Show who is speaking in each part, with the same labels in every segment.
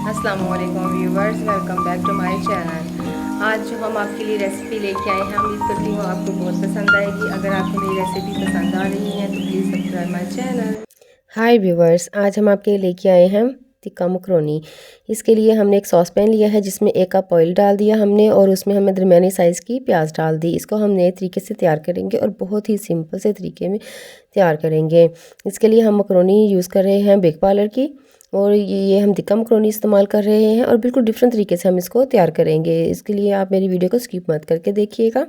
Speaker 1: अस्सलाम वालेकुम viewers, welcome back to my channel. आज जो हम आपके लिए रेसिपी लेके आए हैं, उम्मीद करती हूँ आपको बहुत पसंद आएगी। अगर आपको मेरी रेसिपी पसंद आ रही है तो please subscribe my channel. Hi viewers, आज हम आपके लिए लेके आए हैं टिक्का मकरोनी। इसके लिए हमने एक सॉस पैन लिया है जिसमें 1 कप ऑयल डाल दिया हमने और उसमें हमने दरमियानी साइज़ की प्याज डाल दी। इसको हम नए तरीके से तैयार करेंगे और बहुत ही सिंपल से तरीके में तैयार करेंगे। इसके लिए हम मकरोनी यूज़ कर रहे हैं बिग पार्लर की और ये हम टिक्का मकरोनी इस्तेमाल कर रहे हैं और बिल्कुल डिफरेंट तरीके से हम इसको तैयार करेंगे। इसके लिए आप मेरी वीडियो को स्किप मत करके देखिएगा।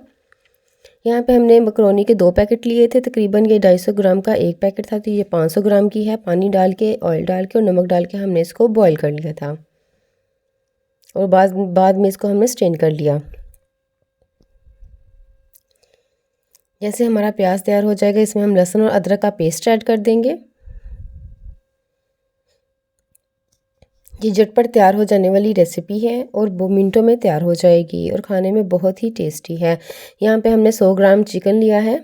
Speaker 1: यहाँ पे हमने मकरोनी के 2 पैकेट लिए थे, तकरीबन ये 250 ग्राम का एक पैकेट था, तो ये 500 ग्राम की है। पानी डाल के, ऑयल डाल के और नमक डाल के हमने इसको बॉईल कर लिया था और बाद में इसको हमने स्ट्रेन कर लिया। जैसे हमारा प्याज तैयार हो जाएगा, इसमें हम लहसुन और अदरक का पेस्ट ऐड कर देंगे। ये झटपट तैयार हो जाने वाली रेसिपी है और वो मिनटों में तैयार हो जाएगी और खाने में बहुत ही टेस्टी है। यहाँ पे हमने 100 ग्राम चिकन लिया है।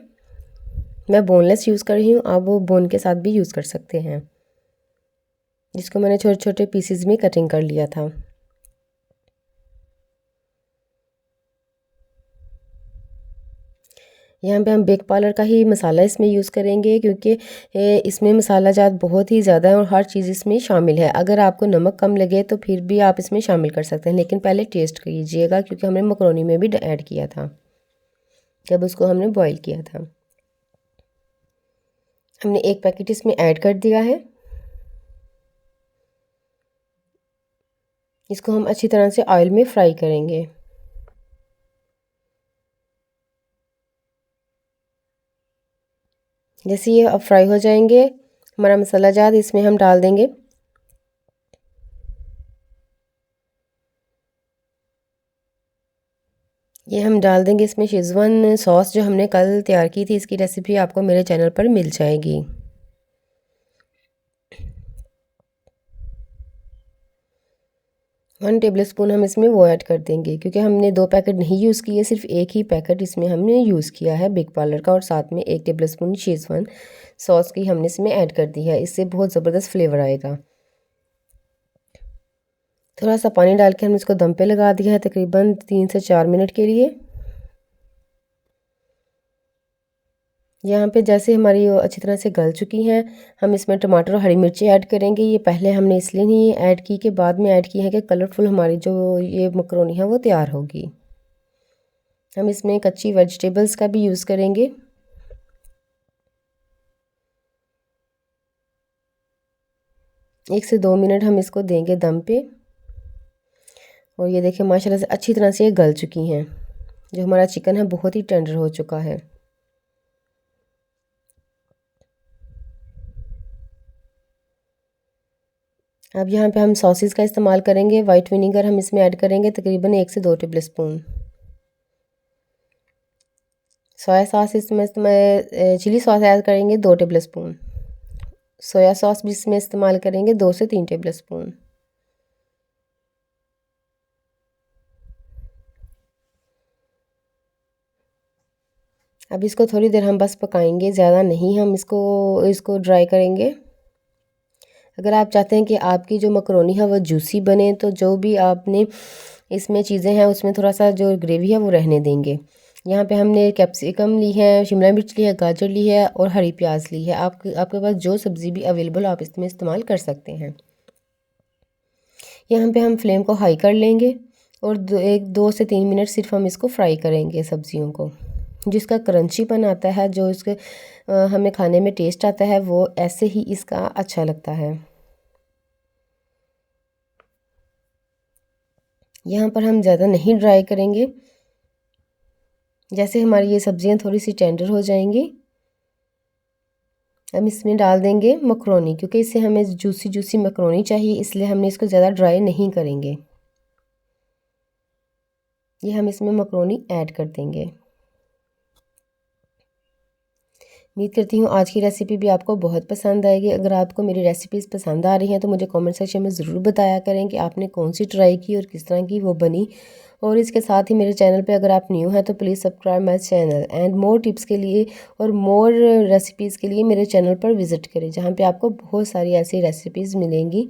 Speaker 1: मैं बोनलेस यूज़ कर रही हूँ, आप वो बोन के साथ भी यूज़ कर सकते हैं, जिसको मैंने छोटे छोटे पीसेस में कटिंग कर लिया था। यहाँ पे हम बिग पार्लर का ही मसाला इसमें यूज़ करेंगे क्योंकि इसमें मसाला जात बहुत ही ज़्यादा है और हर चीज़ इसमें शामिल है। अगर आपको नमक कम लगे तो फिर भी आप इसमें शामिल कर सकते हैं, लेकिन पहले टेस्ट कीजिएगा क्योंकि हमने मकरोनी में भी ऐड किया था जब उसको हमने बॉईल किया था। हमने 1 पैकेट इसमें ऐड कर दिया है। इसको हम अच्छी तरह से ऑयल में फ्राई करेंगे। जैसे ये अब फ्राई हो जाएंगे, हमारा मसाला जात इसमें हम डाल देंगे। ये हम डाल देंगे इसमें शेज़वान सॉस जो हमने कल तैयार की थी। इसकी रेसिपी आपको मेरे चैनल पर मिल जाएगी। 1 टेबलस्पून हम इसमें वो ऐड कर देंगे क्योंकि हमने 2 पैकेट नहीं यूज़ किए, सिर्फ एक ही पैकेट इसमें हमने यूज़ किया है बिग पार्लर का और साथ में 1 टेबलस्पून शेज़वान सॉस की हमने इसमें ऐड कर दी है। इससे बहुत ज़बरदस्त फ्लेवर आएगा। थोड़ा सा पानी डाल के हमने इसको दम पे लगा दिया है तकरीबन 3 से 4 मिनट के लिए। यहाँ पे जैसे हमारी अच्छी तरह से गल चुकी हैं, हम इसमें टमाटर और हरी मिर्ची ऐड करेंगे। ये पहले हमने इसलिए नहीं ऐड की कि बाद में ऐड की है कि कलरफुल हमारी जो ये मकरोनी है वो तैयार होगी। हम इसमें कच्ची वेजिटेबल्स का भी यूज़ करेंगे। एक से 2 मिनट हम इसको देंगे दम पे और ये देखिए माशाल्लाह से अच्छी तरह से ये गल चुकी हैं। जो हमारा चिकन है बहुत ही टेंडर हो चुका है। अब यहाँ पे हम सॉसेस का इस्तेमाल करेंगे। वाइट विनीगर हम इसमें ऐड करेंगे तकरीबन 1 से 2 टेबलस्पून। सोया सॉस इसमें चिली सॉस ऐड करेंगे 2 टेबलस्पून। सोया सॉस भी इसमें इस्तेमाल करेंगे 2 से 3 टेबलस्पून। अब इसको थोड़ी देर हम बस पकाएंगे, ज़्यादा नहीं हम इसको ड्राई करेंगे। अगर आप चाहते हैं कि आपकी जो मकरोनी है वो जूसी बने तो जो भी आपने इसमें चीज़ें हैं उसमें थोड़ा सा जो ग्रेवी है वो रहने देंगे। यहाँ पे हमने कैप्सिकम ली है, शिमला मिर्च ली है, गाजर ली है और हरी प्याज ली है। आपके पास जो सब्ज़ी भी अवेलेबल आप इसमें इस्तेमाल कर सकते हैं। यहाँ पे हम फ्लेम को हाई कर लेंगे और 2 से 3 मिनट सिर्फ हम इसको फ्राई करेंगे सब्जियों को। जिसका क्रंचीपन आता है, जो इसके हमें खाने में टेस्ट आता है, वो ऐसे ही इसका अच्छा लगता है। यहाँ पर हम ज़्यादा नहीं ड्राई करेंगे। जैसे हमारी ये सब्जियाँ थोड़ी सी टेंडर हो जाएंगी, हम इसमें डाल देंगे मकरोनी, क्योंकि इससे हमें जूसी जूसी मकरोनी चाहिए, इसलिए हमने इसको ज़्यादा ड्राई नहीं करेंगे। ये हम इसमें मकरोनी ऐड कर देंगे। उम्मीद करती हूँ आज की रेसिपी भी आपको बहुत पसंद आएगी। अगर आपको मेरी रेसिपीज़ पसंद आ रही हैं तो मुझे कमेंट सेक्शन में ज़रूर बताया करें कि आपने कौन सी ट्राई की और किस तरह की वो बनी। और इसके साथ ही मेरे चैनल पे अगर आप न्यू हैं तो please subscribe my channel and more tips के लिए और मोर रेसिपीज़ के लिए मेरे चैनल पर विज़िट करें, जहाँ पर आपको बहुत सारी ऐसी रेसिपीज़ मिलेंगी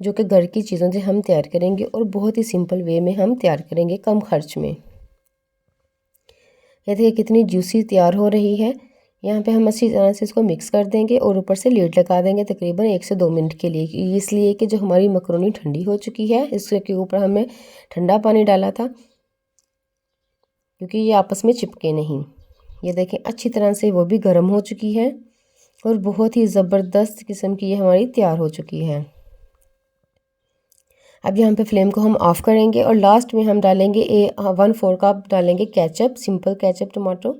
Speaker 1: जो कि घर की चीज़ों से हम तैयार करेंगे और बहुत ही सिंपल वे में हम तैयार करेंगे, कम खर्च में। ये देखिए कितनी जूसी तैयार हो रही है। यहाँ पे हम अच्छी तरह से इसको मिक्स कर देंगे और ऊपर से लीड लगा देंगे तकरीबन 1 से 2 मिनट के लिए, इसलिए कि जो हमारी मकरोनी ठंडी हो चुकी है, इसके ऊपर हमने ठंडा पानी डाला था क्योंकि ये आपस में चिपके नहीं। ये देखें अच्छी तरह से वो भी गर्म हो चुकी है और बहुत ही ज़बरदस्त किस्म की ये हमारी तैयार हो चुकी है। अब यहाँ पे फ्लेम को हम ऑफ़ करेंगे और लास्ट में हम डालेंगे 1/4 कप डालेंगे केचप, सिंपल केचप टमाटो।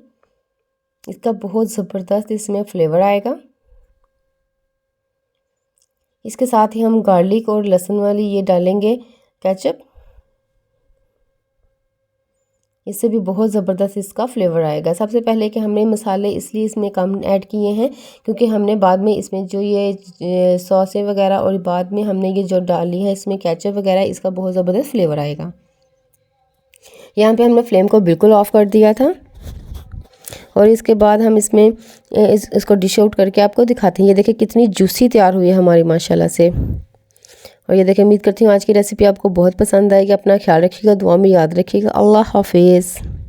Speaker 1: इसका बहुत ज़बरदस्त इसमें फ्लेवर आएगा। इसके साथ ही हम गार्लिक और लहसुन वाली ये डालेंगे केचप, इससे भी बहुत ज़बरदस्त इसका फ्लेवर आएगा। सबसे पहले कि हमने मसाले इसलिए इसमें कम ऐड किए हैं क्योंकि हमने बाद में इसमें जो ये सॉसें वगैरह और बाद में हमने ये जो डाली है इसमें केचप वगैरह, इसका बहुत ज़बरदस्त फ्लेवर आएगा। यहाँ पे हमने फ्लेम को बिल्कुल ऑफ़ कर दिया था और इसके बाद हम इसमें इसको डिश आउट करके आपको दिखाते हैं। ये देखिए कितनी जूसी तैयार हुई है हमारी माशाल्लाह से। और ये देखिए उम्मीद करती हूँ आज की रेसिपी आपको बहुत पसंद आएगी। अपना ख्याल रखिएगा, दुआ में याद रखिएगा। अल्लाह हाफिज़।